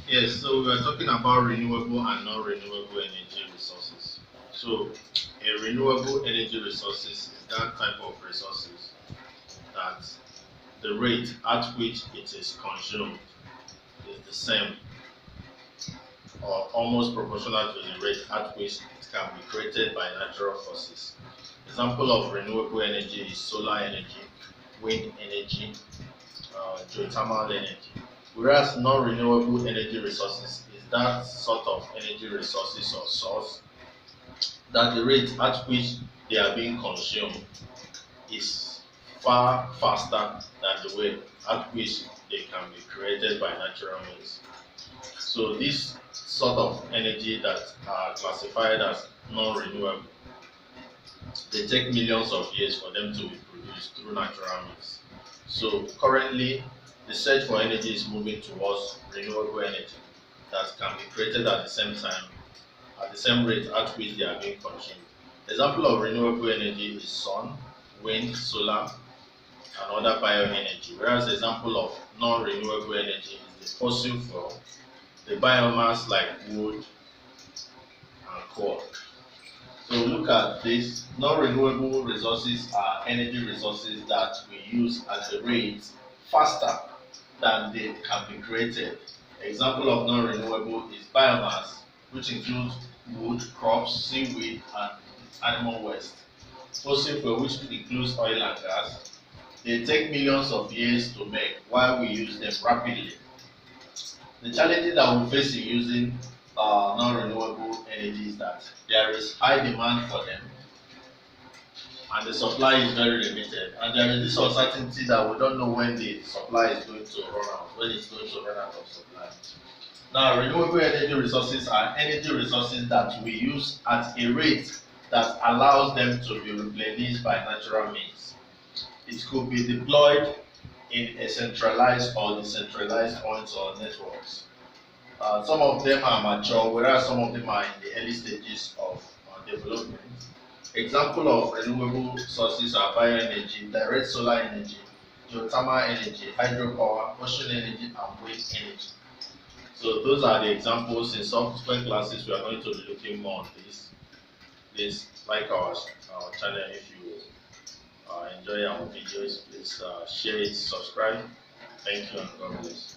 Yes, so we are talking about renewable and non-renewable energy resources. So, a renewable energy resources is that type of resources that the rate at which it is consumed is the same or almost proportional to the rate at which it can be created by natural forces. Example of renewable energy is solar energy, wind energy, geothermal energy. Whereas non-renewable energy resources is that sort of energy resources or source that the rate at which they are being consumed is far faster than the way at which they can be created by natural means. So this sort of energy that are classified as non-renewable, they take millions of years for them to be produced through natural means. So currently, the search for energy is moving towards renewable energy that can be created at the same time, at the same rate at which they are being consumed. Example of renewable energy is sun, wind, solar, and other bioenergy. Whereas the example of non-renewable energy is the fossil fuel, the biomass like wood and coal. So look at this. Non-renewable resources are energy resources that we use at a rate faster than they can be created. Example of non-renewable is biomass, which includes wood, crops, seaweed, and animal waste. Fossil fuel, which includes oil and gas, they take millions of years to make while we use them rapidly. The challenges that we face in using non-renewable energy is that there is high demand for them and the supply is very limited. And there is this uncertainty that we don't know when the supply is going to run out, when it's going to run out of supply. Now, renewable energy resources are energy resources that we use at a rate that allows them to be replenished by natural means. It could be deployed in a centralized or decentralized points or networks. Some of them are mature, whereas some of them are in the early stages of development. Example of renewable sources are bioenergy, direct solar energy, geothermal energy, hydropower, ocean energy, and wind energy. So those are the examples. In subsequent classes, we are going to be looking more on this. Please like our channel if you enjoy our videos. Please share it, subscribe. Thank you and God bless.